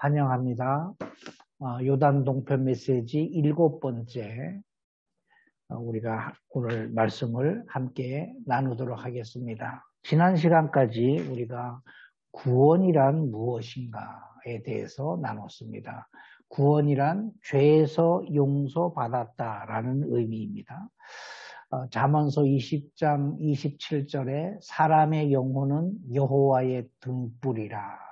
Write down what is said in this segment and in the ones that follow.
환영합니다. 요단 동편 메시지 7번째 우리가 오늘 말씀을 함께 나누도록 하겠습니다. 지난 시간까지 우리가 구원이란 무엇인가에 대해서 나눴습니다. 구원이란 죄에서 용서받았다라는 의미입니다. 잠언서 20장 27절에 사람의 영혼은 여호와의 등불이라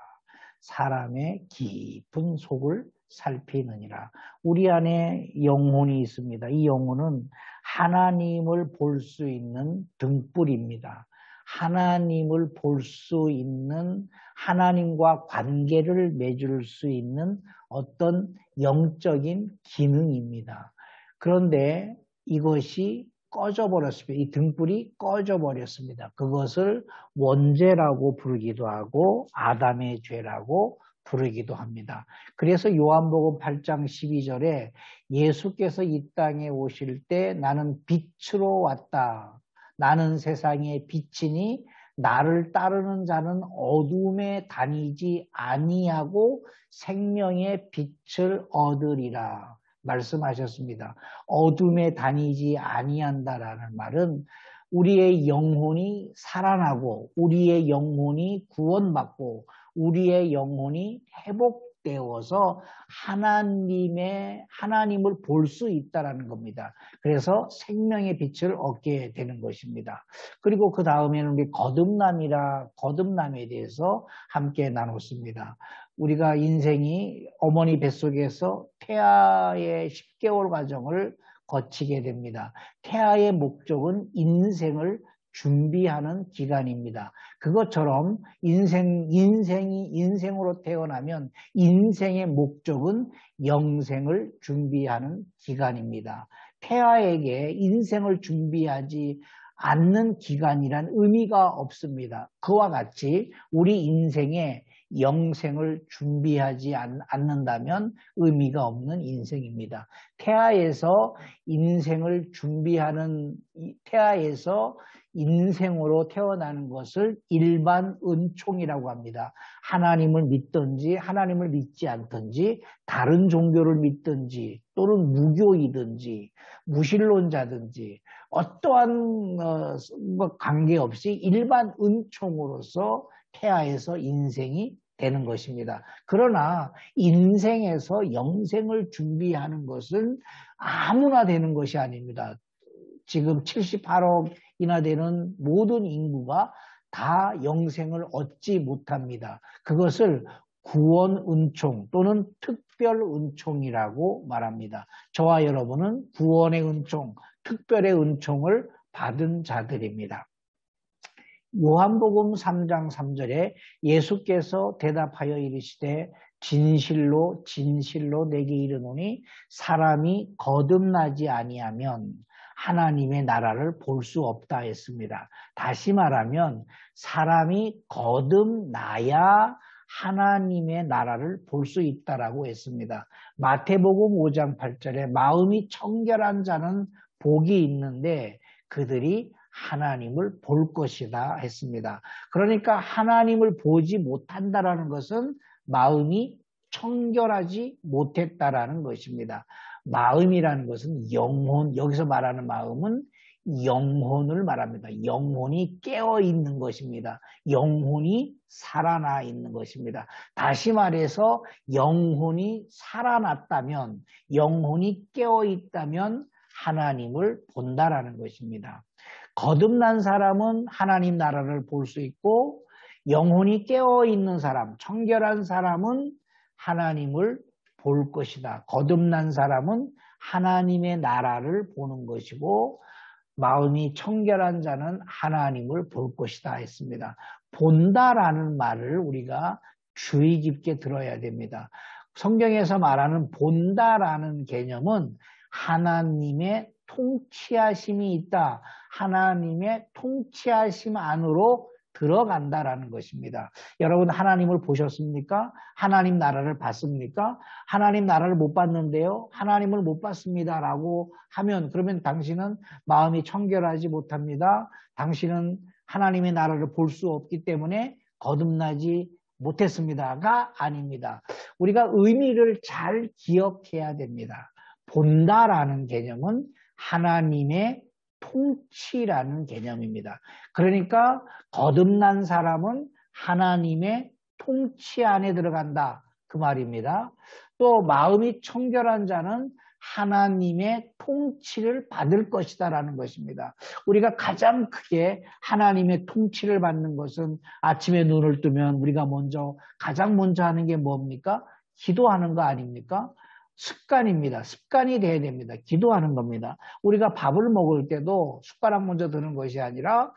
사람의 깊은 속을 살피느니라. 우리 안에 영혼이 있습니다. 이 영혼은 하나님을 볼 수 있는 등불입니다. 하나님을 볼 수 있는, 하나님과 관계를 맺을 수 있는 어떤 영적인 기능입니다. 그런데 이것이 꺼져버렸습니다. 이 등불이 꺼져버렸습니다. 그것을 원죄라고 부르기도 하고 아담의 죄라고 부르기도 합니다. 그래서 요한복음 8장 12절에 예수께서 이 땅에 오실 때 나는 빛으로 왔다. 나는 세상의 빛이니 나를 따르는 자는 어둠에 다니지 아니하고 생명의 빛을 얻으리라. 말씀하셨습니다. 어둠에 다니지 아니한다라는 말은 우리의 영혼이 살아나고 우리의 영혼이 구원받고 우리의 영혼이 회복되어서 하나님을 볼 수 있다라는 겁니다. 그래서 생명의 빛을 얻게 되는 것입니다. 그리고 그 다음에는 우리 거듭남에 대해서 함께 나눴습니다. 우리가 인생이 어머니 뱃속에서 태아의 10개월 과정을 거치게 됩니다. 태아의 목적은 인생을 준비하는 기간입니다. 그것처럼 인생으로 태어나면 인생의 목적은 영생을 준비하는 기간입니다. 태아에게 인생을 준비하지 않는 기간이란 의미가 없습니다. 그와 같이 우리 인생에 영생을 준비하지 않는다면 의미가 없는 인생입니다. 태아에서 인생으로 태어나는 것을 일반 은총이라고 합니다. 하나님을 믿든지 하나님을 믿지 않든지 다른 종교를 믿든지 또는 무교이든지 무신론자든지 어떠한 관계없이 일반 은총으로서 태아에서 인생이 되는 것입니다. 그러나 인생에서 영생을 준비하는 것은 아무나 되는 것이 아닙니다. 지금 78억이나 되는 모든 인구가 다 영생을 얻지 못합니다. 그것을 구원 은총 또는 특별 은총이라고 말합니다. 저와 여러분은 구원의 은총, 특별의 은총을 받은 자들입니다. 요한복음 3장 3절에 예수께서 대답하여 이르시되 진실로 진실로 내게 이르노니 사람이 거듭나지 아니하면 하나님의 나라를 볼 수 없다 했습니다. 다시 말하면 사람이 거듭나야 하나님의 나라를 볼 수 있다라고 했습니다. 마태복음 5장 8절에 마음이 청결한 자는 복이 있는데 그들이 하나님을 볼 것이다 했습니다. 그러니까 하나님을 보지 못한다라는 것은 마음이 청결하지 못했다라는 것입니다. 마음이라는 것은 영혼, 여기서 말하는 마음은 영혼을 말합니다. 영혼이 깨어 있는 것입니다. 영혼이 살아나 있는 것입니다. 다시 말해서 영혼이 살아났다면, 영혼이 깨어 있다면 하나님을 본다라는 것입니다. 거듭난 사람은 하나님 나라를 볼 수 있고 영혼이 깨어있는 사람, 청결한 사람은 하나님을 볼 것이다. 거듭난 사람은 하나님의 나라를 보는 것이고 마음이 청결한 자는 하나님을 볼 것이다 했습니다. 본다라는 말을 우리가 주의 깊게 들어야 됩니다. 성경에서 말하는 본다라는 개념은 하나님의 통치하심이 있다. 하나님의 통치하심 안으로 들어간다라는 것입니다. 여러분 하나님을 보셨습니까? 하나님 나라를 봤습니까? 하나님 나라를 못 봤는데요. 하나님을 못 봤습니다라고 하면 그러면 당신은 마음이 청결하지 못합니다. 당신은 하나님의 나라를 볼 수 없기 때문에 거듭나지 못했습니다가 아닙니다. 우리가 의미를 잘 기억해야 됩니다. 본다라는 개념은 하나님의 통치라는 개념입니다. 그러니까 거듭난 사람은 하나님의 통치 안에 들어간다. 그 말입니다. 또 마음이 청결한 자는 하나님의 통치를 받을 것이다라는 것입니다. 우리가 가장 크게 하나님의 통치를 받는 것은 아침에 눈을 뜨면 우리가 가장 먼저 하는 게 뭡니까? 기도하는 거 아닙니까? 습관입니다. 습관이 돼야 됩니다. 기도하는 겁니다. 우리가 밥을 먹을 때도 숟가락 먼저 드는 것이 아니라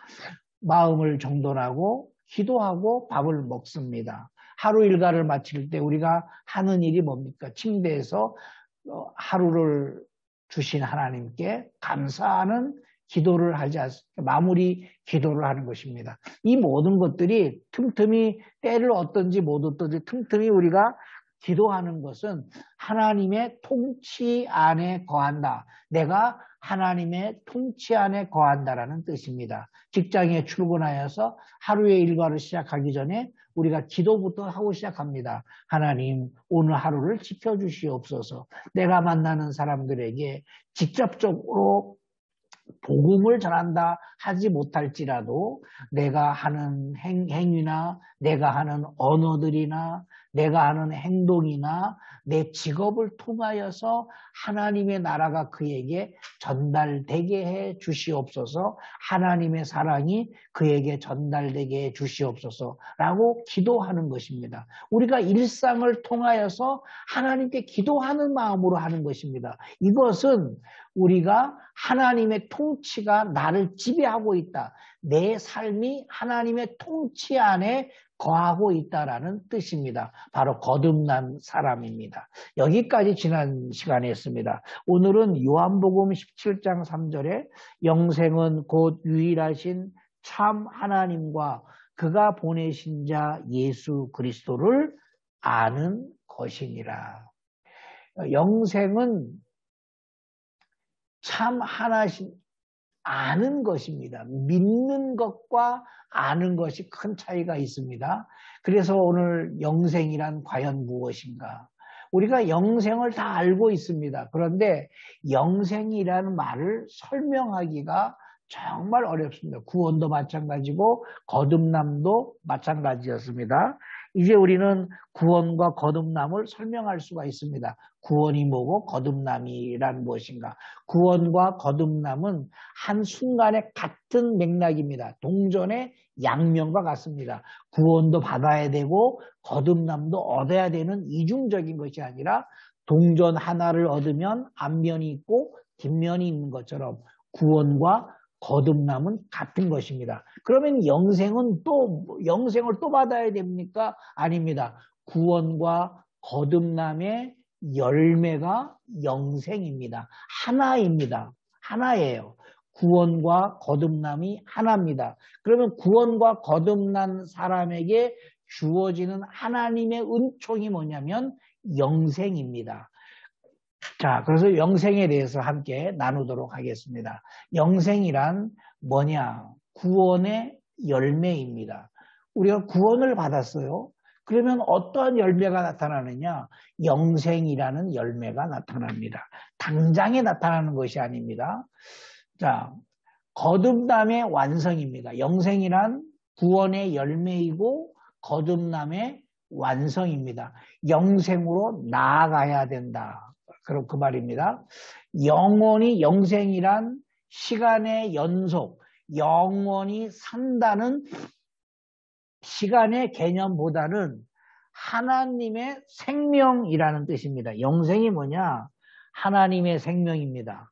마음을 정돈하고 기도하고 밥을 먹습니다. 하루 일과를 마칠 때 우리가 하는 일이 뭡니까? 침대에서 하루를 주신 하나님께 감사하는 기도를 하지 않습니까? 마무리 기도를 하는 것입니다. 이 모든 것들이 틈틈이 때를 얻든지 못 얻든지 틈틈이 우리가 기도하는 것은 하나님의 통치 안에 거한다. 내가 하나님의 통치 안에 거한다라는 뜻입니다. 직장에 출근하여서 하루의 일과를 시작하기 전에 우리가 기도부터 하고 시작합니다. 하나님, 오늘 하루를 지켜주시옵소서. 내가 만나는 사람들에게 직접적으로 복음을 전한다 하지 못할지라도 내가 하는 행위나 내가 하는 언어들이나 내가 하는 행동이나 내 직업을 통하여서 하나님의 나라가 그에게 전달되게 해 주시옵소서. 하나님의 사랑이 그에게 전달되게 해 주시옵소서 라고 기도하는 것입니다. 우리가 일상을 통하여서 하나님께 기도하는 마음으로 하는 것입니다. 이것은 우리가 하나님의 통치가 나를 지배하고 있다. 내 삶이 하나님의 통치 안에 거하고 있다라는 뜻입니다. 바로 거듭난 사람입니다. 여기까지 지난 시간에 했습니다. 오늘은 요한복음 17장 3절에 영생은 곧 유일하신 참 하나님과 그가 보내신 자 예수 그리스도를 아는 것이니라. 영생은 참 하나신 아는 것입니다. 믿는 것과 아는 것이 큰 차이가 있습니다. 그래서 오늘 영생이란 과연 무엇인가? 우리가 영생을 다 알고 있습니다. 그런데 영생이라는 말을 설명하기가 정말 어렵습니다. 구원도 마찬가지고 거듭남도 마찬가지였습니다. 이제 우리는 구원과 거듭남을 설명할 수가 있습니다. 구원이 뭐고 거듭남이란 무엇인가? 구원과 거듭남은 한순간에 같은 맥락입니다. 동전의 양면과 같습니다. 구원도 받아야 되고 거듭남도 얻어야 되는 이중적인 것이 아니라 동전 하나를 얻으면 앞면이 있고 뒷면이 있는 것처럼 구원과 거듭남은 같은 것입니다. 그러면 영생을 또 받아야 됩니까? 아닙니다. 구원과 거듭남의 열매가 영생입니다. 하나입니다. 하나예요. 구원과 거듭남이 하나입니다. 그러면 구원과 거듭난 사람에게 주어지는 하나님의 은총이 뭐냐면 영생입니다. 자, 그래서 영생에 대해서 함께 나누도록 하겠습니다. 영생이란 뭐냐? 구원의 열매입니다. 우리가 구원을 받았어요. 그러면 어떠한 열매가 나타나느냐? 영생이라는 열매가 나타납니다. 당장에 나타나는 것이 아닙니다. 자, 거듭남의 완성입니다. 영생이란 구원의 열매이고 거듭남의 완성입니다. 영생으로 나아가야 된다. 그럼 그 말입니다. 영원히 영생이란 시간의 연속, 영원히 산다는 시간의 개념보다는 하나님의 생명이라는 뜻입니다. 영생이 뭐냐? 하나님의 생명입니다.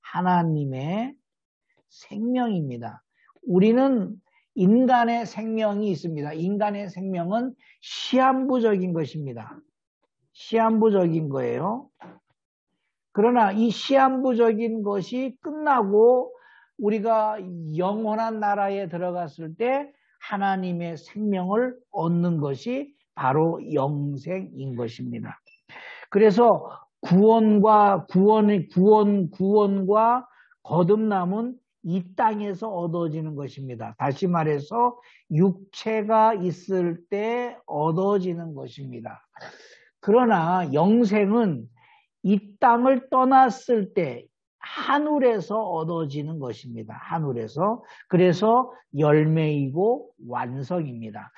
하나님의 생명입니다. 우리는 인간의 생명이 있습니다. 인간의 생명은 시한부적인 것입니다. 시한부적인 거예요. 그러나 이 시한부적인 것이 끝나고 우리가 영원한 나라에 들어갔을 때 하나님의 생명을 얻는 것이 바로 영생인 것입니다. 그래서 구원과 거듭남은 이 땅에서 얻어지는 것입니다. 다시 말해서 육체가 있을 때 얻어지는 것입니다. 그러나 영생은 이 땅을 떠났을 때 하늘에서 얻어지는 것입니다. 하늘에서. 그래서 열매이고 완성입니다.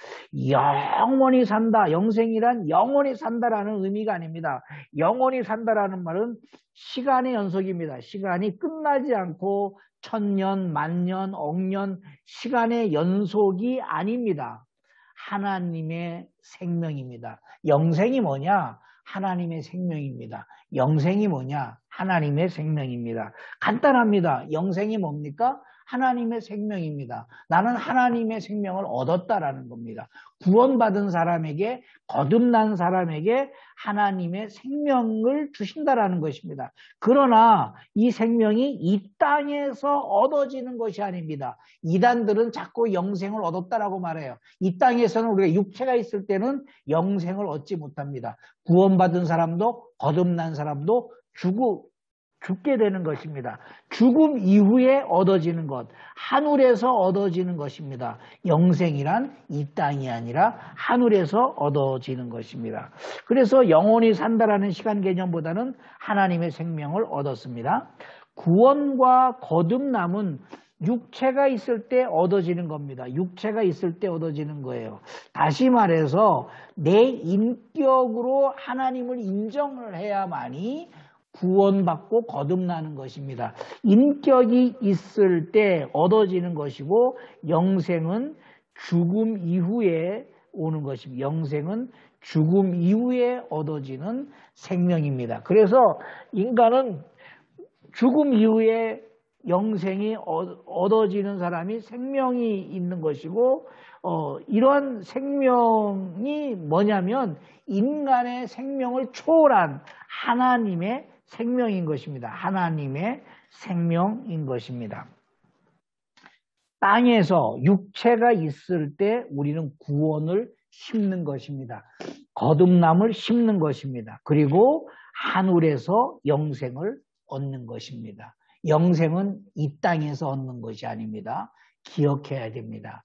영원히 산다. 영생이란 영원히 산다라는 의미가 아닙니다. 영원히 산다라는 말은 시간의 연속입니다. 시간이 끝나지 않고 천년, 만년, 억년 시간의 연속이 아닙니다. 하나님의 생명입니다. 영생이 뭐냐? 하나님의 생명입니다. 영생이 뭐냐? 하나님의 생명입니다. 간단합니다. 영생이 뭡니까? 하나님의 생명입니다. 나는 하나님의 생명을 얻었다라는 겁니다. 구원받은 사람에게, 거듭난 사람에게 하나님의 생명을 주신다라는 것입니다. 그러나 이 생명이 이 땅에서 얻어지는 것이 아닙니다. 이단들은 자꾸 영생을 얻었다라고 말해요. 이 땅에서는 우리가 육체가 있을 때는 영생을 얻지 못합니다. 구원받은 사람도 거듭난 사람도 죽게 되는 것입니다. 죽음 이후에 얻어지는 것, 하늘에서 얻어지는 것입니다. 영생이란 이 땅이 아니라 하늘에서 얻어지는 것입니다. 그래서 영원히 산다라는 시간 개념보다는 하나님의 생명을 얻었습니다. 구원과 거듭남은 육체가 있을 때 얻어지는 겁니다. 육체가 있을 때 얻어지는 거예요. 다시 말해서 내 인격으로 하나님을 인정을 해야만이 구원받고 거듭나는 것입니다. 인격이 있을 때 얻어지는 것이고 영생은 죽음 이후에 오는 것입니다. 영생은 죽음 이후에 얻어지는 생명입니다. 그래서 인간은 죽음 이후에 영생이 얻어지는 사람이 생명이 있는 것이고 이러한 생명이 뭐냐면 인간의 생명을 초월한 하나님의 생명인 것입니다. 하나님의 생명인 것입니다. 땅에서 육체가 있을 때 우리는 구원을 심는 것입니다. 거듭남을 심는 것입니다. 그리고 하늘에서 영생을 얻는 것입니다. 영생은 이 땅에서 얻는 것이 아닙니다. 기억해야 됩니다.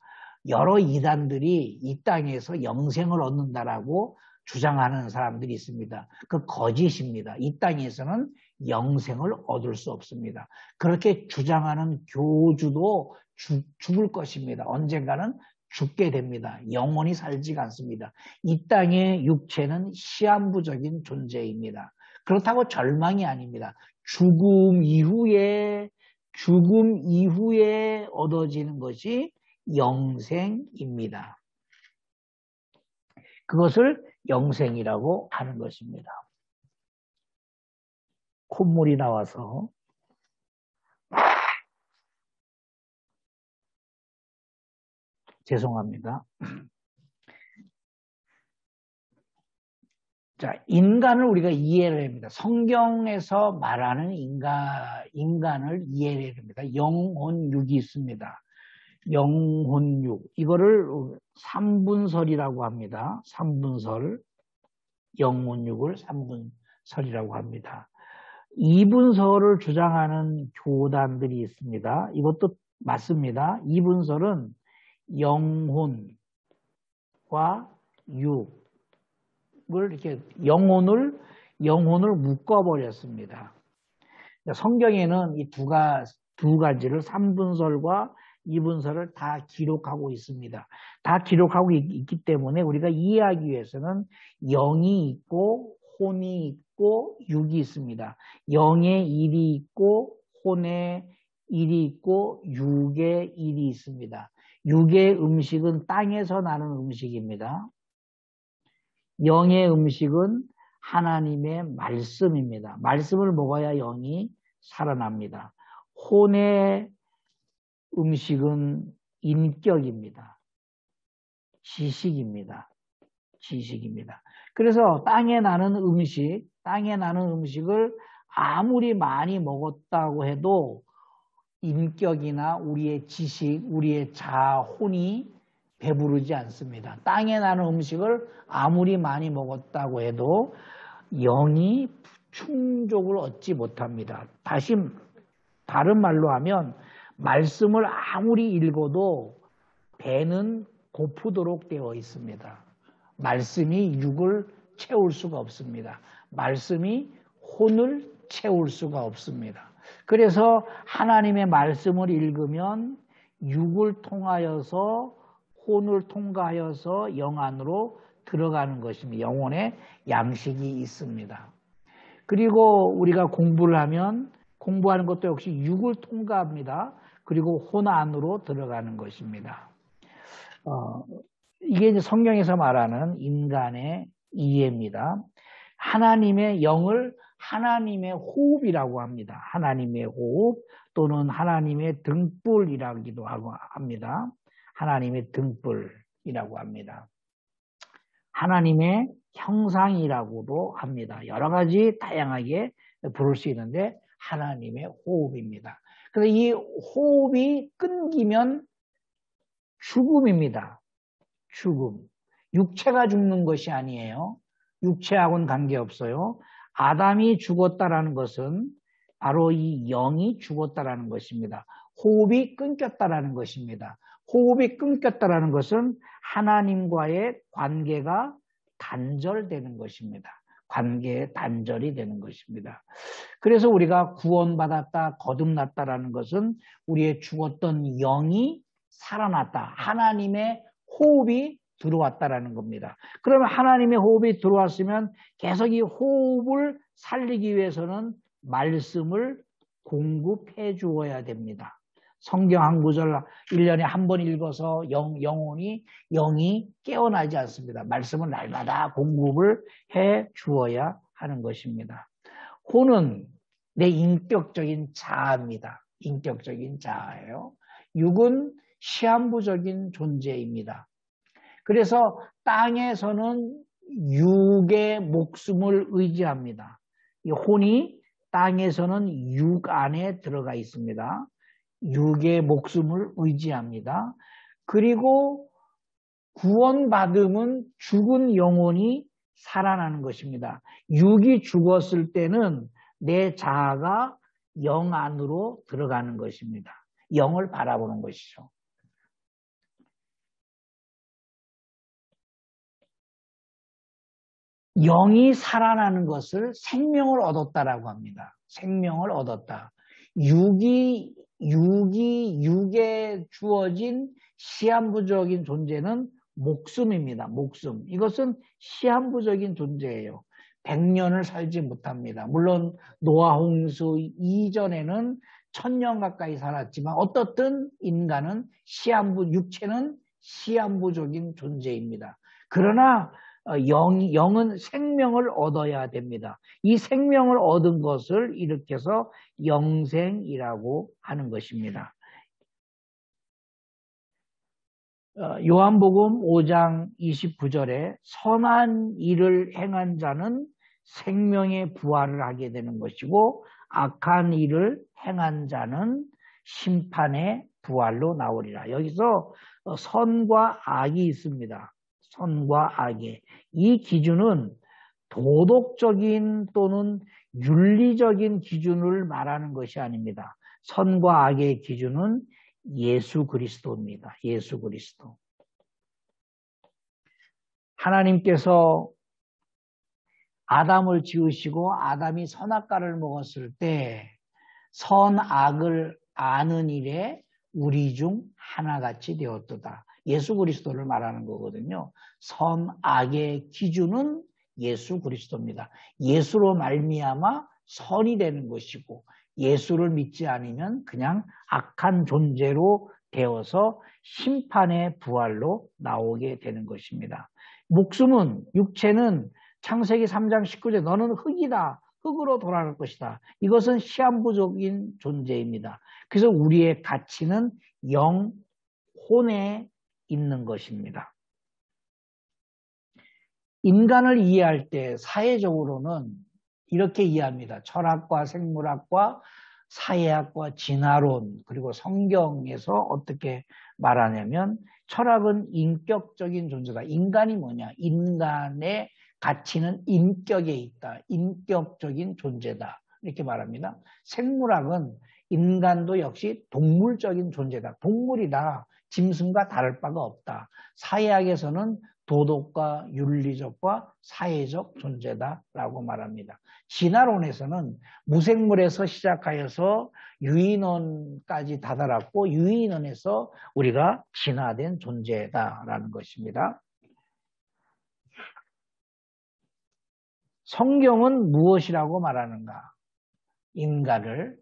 여러 이단들이 이 땅에서 영생을 얻는다라고 주장하는 사람들이 있습니다. 그 거짓입니다. 이 땅에서는 영생을 얻을 수 없습니다. 그렇게 주장하는 교주도 죽을 것입니다. 언젠가는 죽게 됩니다. 영원히 살지가 않습니다. 이 땅의 육체는 시한부적인 존재입니다. 그렇다고 절망이 아닙니다. 죽음 이후에 얻어지는 것이 영생입니다. 그것을 영생이라고 하는 것입니다. 콧물이 나와서 죄송합니다. 자, 인간을 우리가 이해를 합니다. 성경에서 말하는 인간을 이해를 합니다. 영혼육이 있습니다. 영혼육. 이거를 3분설이라고 합니다. 3분설. 영혼육을 3분설이라고 합니다. 2분설을 주장하는 교단들이 있습니다. 이것도 맞습니다. 2분설은 영혼과 육을 이렇게 영혼을 묶어버렸습니다. 성경에는 이 두 가지를 3분설과 2분설을 다 기록하고 있습니다. 다 기록하고 있기 때문에 우리가 이해하기 위해서는 영이 있고 혼이 있고 육이 있습니다. 영의 일이 있고 혼의 일이 있고 육의 일이 있습니다. 육의 음식은 땅에서 나는 음식입니다. 영의 음식은 하나님의 말씀입니다. 말씀을 먹어야 영이 살아납니다. 혼의 음식은 인격입니다. 지식입니다. 그래서 땅에 나는 음식을 아무리 많이 먹었다고 해도 인격이나 우리의 지식, 우리의 혼이 배부르지 않습니다. 땅에 나는 음식을 아무리 많이 먹었다고 해도 영이 충족을 얻지 못합니다. 다른 말로 하면 말씀을 아무리 읽어도 배는 고프도록 되어 있습니다. 말씀이 육을 채울 수가 없습니다. 말씀이 혼을 채울 수가 없습니다. 그래서 하나님의 말씀을 읽으면 육을 통하여서 혼을 통과하여서 영 안으로 들어가는 것입니다. 영혼의 양식이 있습니다. 그리고 우리가 공부를 하면 공부하는 것도 역시 육을 통과합니다. 그리고 혼 안으로 들어가는 것입니다. 이게 이제 성경에서 말하는 인간의 이해입니다. 하나님의 영을 하나님의 호흡이라고 합니다. 하나님의 호흡 또는 하나님의 등불이라기도 하고 합니다. 하나님의 등불이라고 합니다. 하나님의 형상이라고도 합니다. 여러 가지 다양하게 부를 수 있는데 하나님의 호흡입니다. 그래서 이 호흡이 끊기면 죽음입니다. 죽음. 육체가 죽는 것이 아니에요. 육체하고는 관계없어요. 아담이 죽었다라는 것은 바로 이 영이 죽었다라는 것입니다. 호흡이 끊겼다라는 것입니다. 호흡이 끊겼다라는 것은 하나님과의 관계가 단절되는 것입니다. 관계의 단절이 되는 것입니다. 그래서 우리가 구원받았다, 거듭났다라는 것은 우리의 죽었던 영이 살아났다. 하나님의 호흡이 들어왔다라는 겁니다. 그러면 하나님의 호흡이 들어왔으면 계속 이 호흡을 살리기 위해서는 말씀을 공급해 주어야 됩니다. 성경 한 구절 1년에 한 번 읽어서 영이 깨어나지 않습니다. 말씀을 날마다 공급을 해 주어야 하는 것입니다. 혼은 내 인격적인 자아입니다. 인격적인 자아예요. 육은 시한부적인 존재입니다. 그래서 땅에서는 육의 목숨을 의지합니다. 이 혼이 땅에서는 육 안에 들어가 있습니다. 육의 목숨을 의지합니다. 그리고 구원받음은 죽은 영혼이 살아나는 것입니다. 육이 죽었을 때는 내 자아가 영 안으로 들어가는 것입니다. 영을 바라보는 것이죠. 영이 살아나는 것을 생명을 얻었다라고 합니다. 생명을 얻었다. 육에 주어진 시한부적인 존재는 목숨입니다. 목숨. 이것은 시한부적인 존재예요. 100년을 살지 못합니다. 물론 노아 홍수 이전에는 1000년 가까이 살았지만 어떻든 인간은 육체는 시한부적인 존재입니다. 그러나 영은 생명을 얻어야 됩니다. 이 생명을 얻은 것을 일으켜서 영생이라고 하는 것입니다. 요한복음 5장 29절에 선한 일을 행한 자는 생명의 부활을 하게 되는 것이고 악한 일을 행한 자는 심판의 부활로 나오리라. 여기서 선과 악이 있습니다. 선과 악의 이 기준은 도덕적인 또는 윤리적인 기준을 말하는 것이 아닙니다. 선과 악의 기준은 예수 그리스도입니다. 예수 그리스도. 하나님께서 아담을 지으시고 아담이 선악과를 먹었을 때 선악을 아는 일에 우리 중 하나같이 되었도다. 예수 그리스도를 말하는 거거든요. 선악의 기준은 예수 그리스도입니다. 예수로 말미암아 선이 되는 것이고 예수를 믿지 않으면 그냥 악한 존재로 되어서 심판의 부활로 나오게 되는 것입니다. 목숨은 육체는 창세기 3장 19절 너는 흙이다. 흙으로 돌아갈 것이다. 이것은 시한부적인 존재입니다. 그래서 우리의 가치는 영혼에 있는 것입니다. 인간을 이해할 때 사회적으로는 이렇게 이해합니다. 철학과 생물학과 사회학과 진화론 그리고 성경에서 어떻게 말하냐면 철학은 인격적인 존재다. 인간이 뭐냐? 인간의 가치는 인격에 있다. 인격적인 존재다. 이렇게 말합니다. 생물학은 인간도 역시 동물적인 존재다. 동물이다. 짐승과 다를 바가 없다. 사회학에서는 도덕과 윤리적과 사회적 존재다라고 말합니다. 진화론에서는 무생물에서 시작하여서 유인원까지 다다랐고 유인원에서 우리가 진화된 존재다라는 것입니다. 성경은 무엇이라고 말하는가? 인간을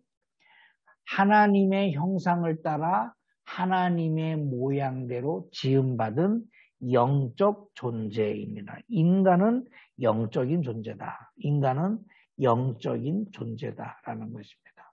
하나님의 형상을 따라 하나님의 모양대로 지음받은 영적 존재입니다. 인간은 영적인 존재다. 인간은 영적인 존재다라는 것입니다.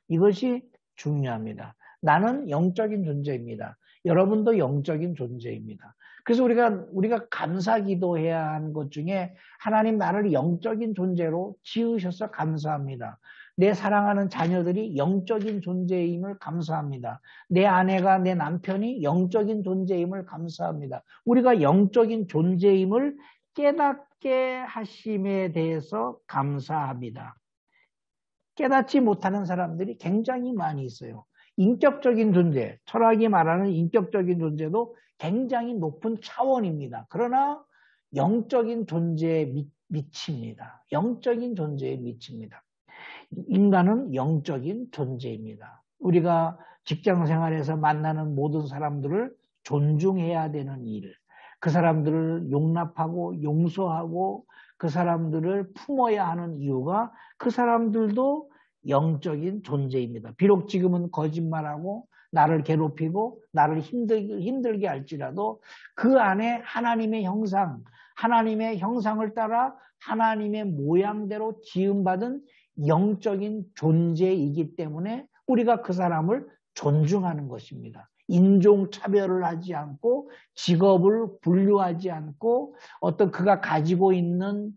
이것이 중요합니다. 나는 영적인 존재입니다. 여러분도 영적인 존재입니다. 그래서 우리가 감사 기도해야 하는 것 중에 하나님 나를 영적인 존재로 지으셔서 감사합니다. 내 사랑하는 자녀들이 영적인 존재임을 감사합니다. 내 아내가 내 남편이 영적인 존재임을 감사합니다. 우리가 영적인 존재임을 깨닫게 하심에 대해서 감사합니다. 깨닫지 못하는 사람들이 굉장히 많이 있어요. 인격적인 존재, 철학이 말하는 인격적인 존재도 굉장히 높은 차원입니다. 그러나 영적인 존재에 미칩니다. 영적인 존재에 미칩니다. 인간은 영적인 존재입니다. 우리가 직장 생활에서 만나는 모든 사람들을 존중해야 되는 일, 그 사람들을 용납하고 용서하고 그 사람들을 품어야 하는 이유가 그 사람들도 영적인 존재입니다. 비록 지금은 거짓말하고 나를 괴롭히고 나를 힘들게 할지라도 그 안에 하나님의 형상을 따라 하나님의 모양대로 지음받은 영적인 존재이기 때문에 우리가 그 사람을 존중하는 것입니다. 인종차별을 하지 않고 직업을 분류하지 않고 어떤 그가 가지고 있는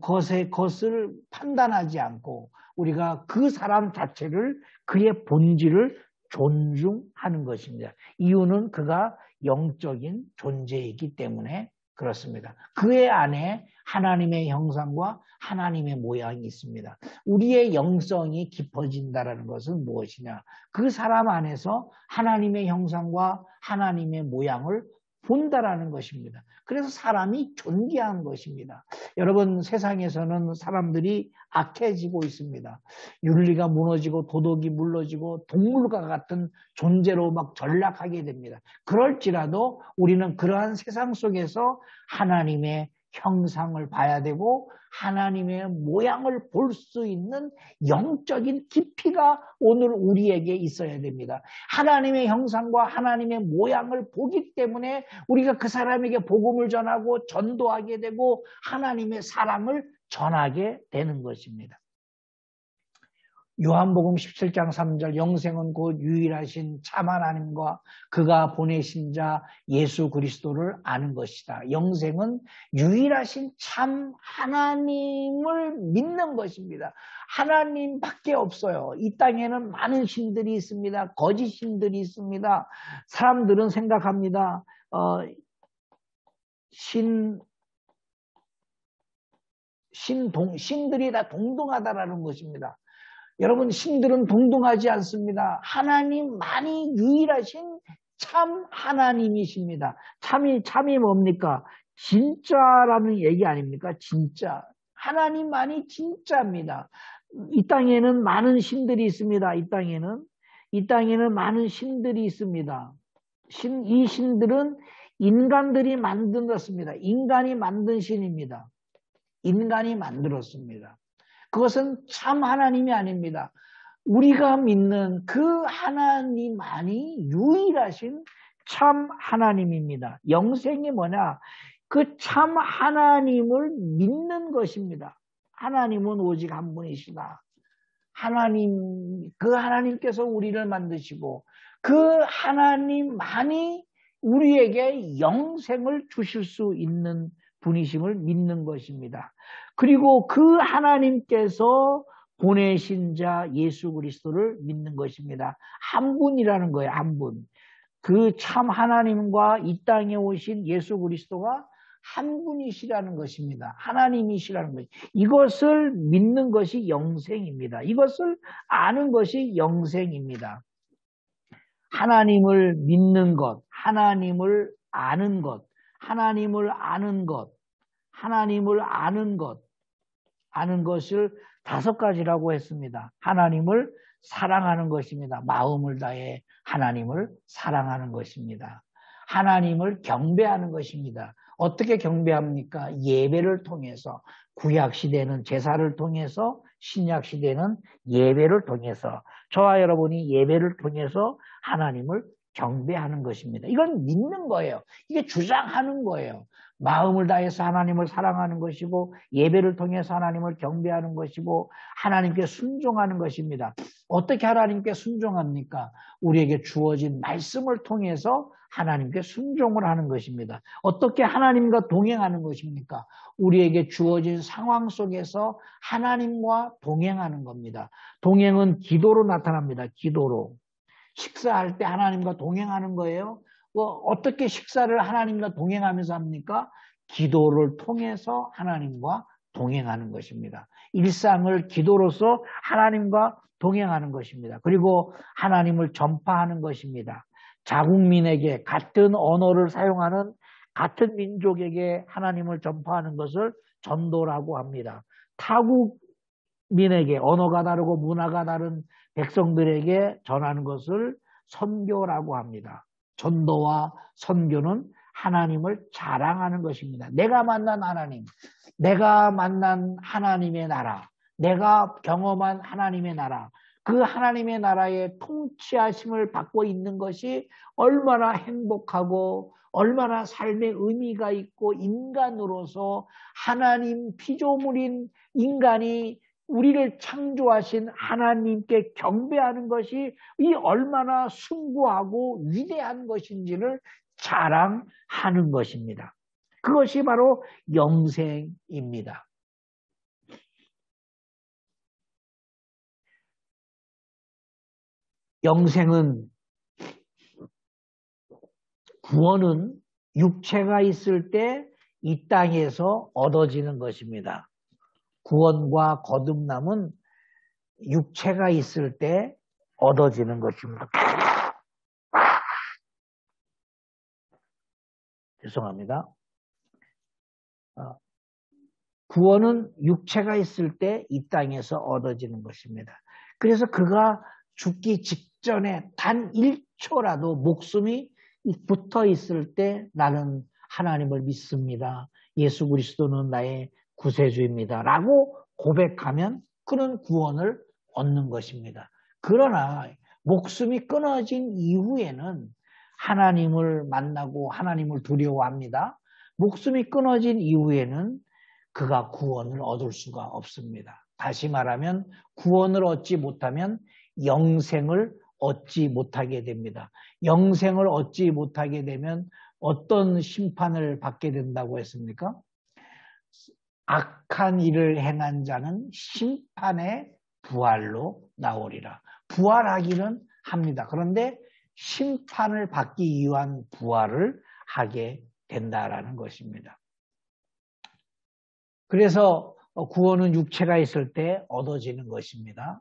것을 판단하지 않고 우리가 그 사람 자체를 그의 본질을 존중하는 것입니다. 이유는 그가 영적인 존재이기 때문에 그렇습니다. 그의 안에 하나님의 형상과 하나님의 모양이 있습니다. 우리의 영성이 깊어진다는 것은 무엇이냐? 그 사람 안에서 하나님의 형상과 하나님의 모양을 본다라는 것입니다. 그래서 사람이 존귀한 것입니다. 여러분, 세상에서는 사람들이 악해지고 있습니다. 윤리가 무너지고 도덕이 무너지고 동물과 같은 존재로 막 전락하게 됩니다. 그럴지라도 우리는 그러한 세상 속에서 하나님의 형상을 봐야 되고 하나님의 모양을 볼 수 있는 영적인 깊이가 오늘 우리에게 있어야 됩니다. 하나님의 형상과 하나님의 모양을 보기 때문에 우리가 그 사람에게 복음을 전하고 전도하게 되고 하나님의 사랑을 전하게 되는 것입니다. 요한복음 17장 3절 영생은 곧 유일하신 참 하나님과 그가 보내신 자 예수 그리스도를 아는 것이다. 영생은 유일하신 참 하나님을 믿는 것입니다. 하나님밖에 없어요. 이 땅에는 많은 신들이 있습니다. 거짓 신들이 있습니다. 사람들은 생각합니다. 신들이 다 동등하다라는 것입니다. 여러분, 신들은 동등하지 않습니다. 하나님만이 유일하신 참 하나님이십니다. 참이 뭡니까? 진짜라는 얘기 아닙니까? 진짜. 하나님만이 진짜입니다. 이 땅에는 많은 신들이 있습니다. 이 땅에는 많은 신들이 있습니다. 이 신들은 인간들이 만들었습니다. 인간이 만든 신입니다. 인간이 만들었습니다. 그것은 참 하나님이 아닙니다. 우리가 믿는 그 하나님만이 유일하신 참 하나님입니다. 영생이 뭐냐? 그 참 하나님을 믿는 것입니다. 하나님은 오직 한 분이시다. 그 하나님께서 우리를 만드시고 그 하나님만이 우리에게 영생을 주실 수 있는 분이심을 믿는 것입니다. 그리고 그 하나님께서 보내신 자 예수 그리스도를 믿는 것입니다. 한 분이라는 거예요. 한 분. 그 참 하나님과 이 땅에 오신 예수 그리스도가 한 분이시라는 것입니다. 하나님이시라는 것이. 이것을 믿는 것이 영생입니다. 이것을 아는 것이 영생입니다. 하나님을 믿는 것, 하나님을 아는 것, 하나님을 아는 것, 하나님을 아는 것, 아는 것을 5가지라고 했습니다. 하나님을 사랑하는 것입니다. 마음을 다해 하나님을 사랑하는 것입니다. 하나님을 경배하는 것입니다. 어떻게 경배합니까? 예배를 통해서, 구약시대는 제사를 통해서, 신약시대는 예배를 통해서, 저와 여러분이 예배를 통해서 하나님을 경배하는 것입니다. 이건 믿는 거예요. 이게 주장하는 거예요. 마음을 다해서 하나님을 사랑하는 것이고, 예배를 통해서 하나님을 경배하는 것이고, 하나님께 순종하는 것입니다. 어떻게 하나님께 순종합니까? 우리에게 주어진 말씀을 통해서 하나님께 순종을 하는 것입니다. 어떻게 하나님과 동행하는 것입니까? 우리에게 주어진 상황 속에서 하나님과 동행하는 겁니다. 동행은 기도로 나타납니다. 기도로. 식사할 때 하나님과 동행하는 거예요. 어떻게 식사를 하나님과 동행하면서 합니까? 기도를 통해서 하나님과 동행하는 것입니다. 일상을 기도로서 하나님과 동행하는 것입니다. 그리고 하나님을 전파하는 것입니다. 자국민에게 같은 언어를 사용하는 같은 민족에게 하나님을 전파하는 것을 전도라고 합니다. 타국민에게 언어가 다르고 문화가 다른 백성들에게 전하는 것을 선교라고 합니다. 전도와 선교는 하나님을 자랑하는 것입니다. 내가 만난 하나님, 내가 만난 하나님의 나라, 내가 경험한 하나님의 나라, 그 하나님의 나라의 통치하심을 받고 있는 것이 얼마나 행복하고 얼마나 삶의 의미가 있고 인간으로서 하나님 피조물인 인간이 우리를 창조하신 하나님께 경배하는 것이 이 얼마나 숭고하고 위대한 것인지를 자랑하는 것입니다. 그것이 바로 영생입니다. 영생은, 구원은 육체가 있을 때 이 땅에서 얻어지는 것입니다. 구원과 거듭남은 육체가 있을 때 얻어지는 것입니다. 죄송합니다. 구원은 육체가 있을 때 이 땅에서 얻어지는 것입니다. 그래서 그가 죽기 직전에 단 1초라도 목숨이 붙어 있을 때 나는 하나님을 믿습니다. 예수 그리스도는 나의 구세주입니다. 라고 고백하면 그는 구원을 얻는 것입니다. 그러나 목숨이 끊어진 이후에는 하나님을 만나고 하나님을 두려워합니다. 목숨이 끊어진 이후에는 그가 구원을 얻을 수가 없습니다. 다시 말하면 구원을 얻지 못하면 영생을 얻지 못하게 됩니다. 영생을 얻지 못하게 되면 어떤 심판을 받게 된다고 했습니까? 악한 일을 행한 자는 심판의 부활로 나오리라. 부활하기는 합니다. 그런데 심판을 받기 위한 부활을 하게 된다라는 것입니다. 그래서 구원은 육체가 있을 때 얻어지는 것입니다.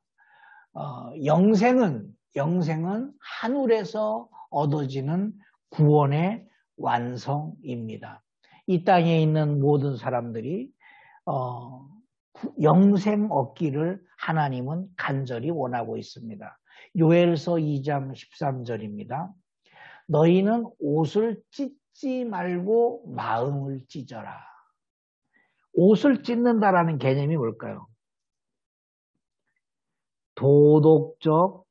영생은 하늘에서 얻어지는 구원의 완성입니다. 이 땅에 있는 모든 사람들이 영생 얻기를 하나님은 간절히 원하고 있습니다. 요엘서 2장 13절입니다. 너희는 옷을 찢지 말고 마음을 찢어라. 옷을 찢는다라는 개념이 뭘까요? 도덕적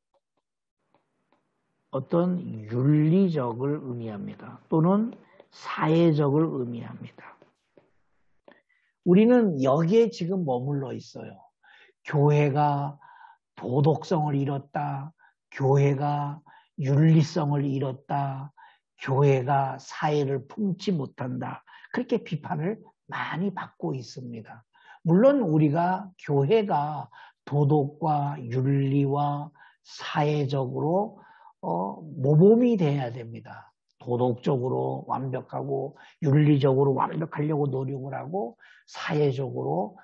어떤 윤리적을 의미합니다. 또는 사회적을 의미합니다. 우리는 여기에 지금 머물러 있어요. 교회가 도덕성을 잃었다. 교회가 윤리성을 잃었다. 교회가 사회를 품지 못한다. 그렇게 비판을 많이 받고 있습니다. 물론 우리가 교회가 도덕과 윤리와 사회적으로 모범이 돼야 됩니다. 도덕적으로 완벽하고 윤리적으로 완벽하려고 노력을 하고 사회적으로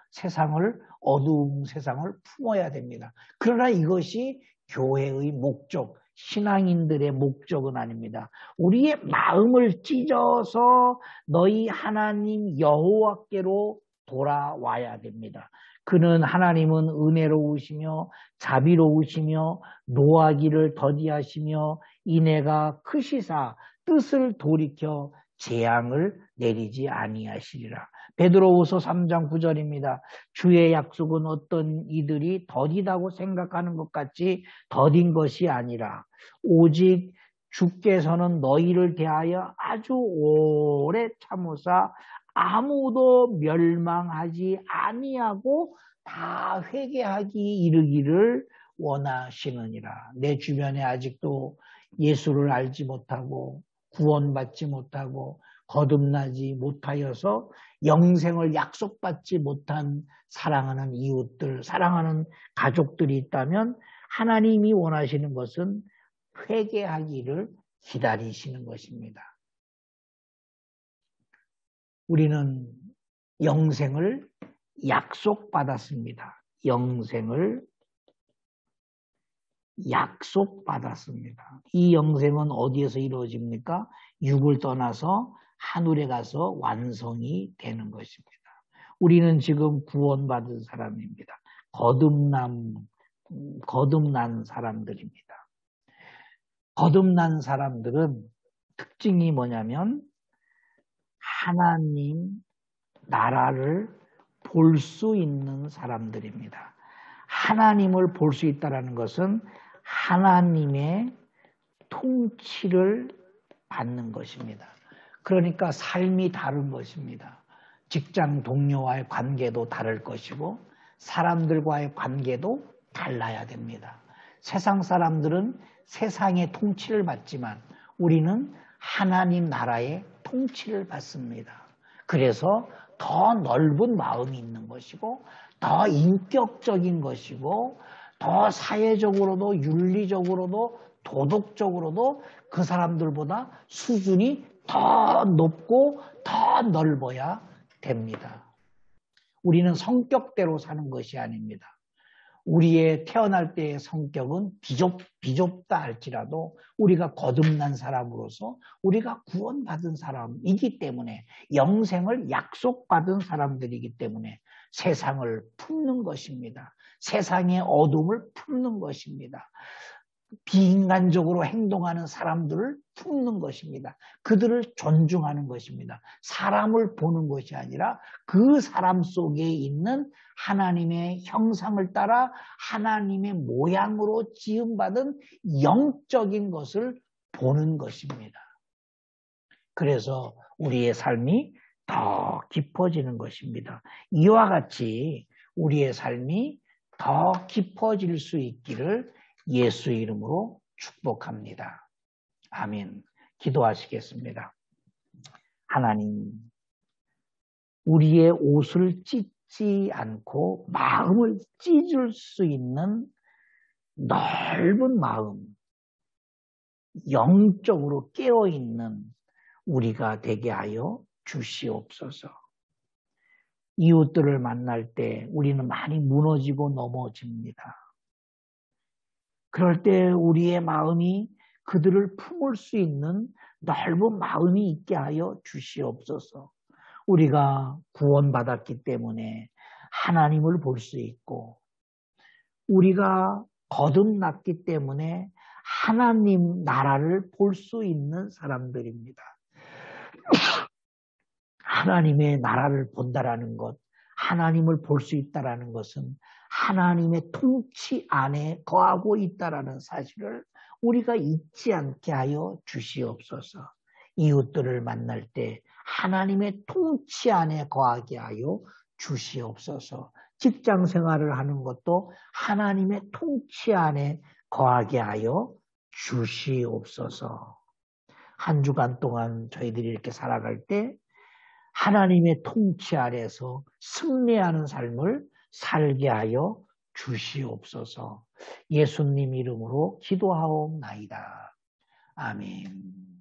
어두운 세상을 품어야 됩니다. 그러나 이것이 교회의 목적, 신앙인들의 목적은 아닙니다. 우리의 마음을 찢어서 너희 하나님 여호와께로 돌아와야 됩니다. 그는 하나님은 은혜로우시며 자비로우시며 노하기를 더디하시며 인애가 크시사 뜻을 돌이켜 재앙을 내리지 아니하시리라. 베드로후서 3장 9절입니다. 주의 약속은 어떤 이들이 더디다고 생각하는 것 같이 더딘 것이 아니라 오직 주께서는 너희를 대하여 아주 오래 참으사 아무도 멸망하지 아니하고 다 회개하기 이르기를 원하시느니라. 내 주변에 아직도 예수를 알지 못하고 구원받지 못하고 거듭나지 못하여서 영생을 약속받지 못한 사랑하는 이웃들, 사랑하는 가족들이 있다면 하나님이 원하시는 것은 회개하기를 기다리시는 것입니다. 우리는 영생을 약속받았습니다. 영생을 약속받았습니다. 이 영생은 어디에서 이루어집니까? 육을 떠나서 하늘에 가서 완성이 되는 것입니다. 우리는 지금 구원받은 사람입니다. 거듭난 사람들입니다. 거듭난 사람들은 특징이 뭐냐면 하나님 나라를 볼 수 있는 사람들입니다. 하나님을 볼 수 있다는 것은 하나님의 통치를 받는 것입니다. 그러니까 삶이 다른 것입니다. 직장 동료와의 관계도 다를 것이고 사람들과의 관계도 달라야 됩니다. 세상 사람들은 세상의 통치를 받지만 우리는 하나님 나라의 통치를 받습니다. 그래서 더 넓은 마음이 있는 것이고 더 인격적인 것이고 더 사회적으로도 윤리적으로도 도덕적으로도 그 사람들보다 수준이 더 높고 더 넓어야 됩니다. 우리는 성격대로 사는 것이 아닙니다. 우리의 태어날 때의 성격은 비좁다 할지라도 우리가 거듭난 사람으로서 우리가 구원받은 사람이기 때문에 영생을 약속받은 사람들이기 때문에 세상을 품는 것입니다. 세상의 어둠을 품는 것입니다. 비인간적으로 행동하는 사람들을 품는 것입니다. 그들을 존중하는 것입니다. 사람을 보는 것이 아니라 그 사람 속에 있는 하나님의 형상을 따라 하나님의 모양으로 지음받은 영적인 것을 보는 것입니다. 그래서 우리의 삶이 더 깊어지는 것입니다. 이와 같이 우리의 삶이 더 깊어질 수 있기를 예수 이름으로 축복합니다. 아멘. 기도하시겠습니다. 하나님, 우리의 옷을 찢지 않고 마음을 찢을 수 있는 넓은 마음, 영적으로 깨어있는 우리가 되게 하여 주시옵소서. 이웃들을 만날 때 우리는 많이 무너지고 넘어집니다. 그럴 때 우리의 마음이 그들을 품을 수 있는 넓은 마음이 있게 하여 주시옵소서. 우리가 구원받았기 때문에 하나님을 볼 수 있고 우리가 거듭났기 때문에 하나님 나라를 볼 수 있는 사람들입니다. 하나님의 나라를 본다라는 것, 하나님을 볼 수 있다라는 것은 하나님의 통치 안에 거하고 있다라는 사실을 우리가 잊지 않게 하여 주시옵소서. 이웃들을 만날 때 하나님의 통치 안에 거하게 하여 주시옵소서. 직장 생활을 하는 것도 하나님의 통치 안에 거하게 하여 주시옵소서. 한 주간 동안 저희들이 이렇게 살아갈 때 하나님의 통치 아래서 승리하는 삶을 살게 하여 주시옵소서. 예수님 이름으로 기도하옵나이다. 아멘.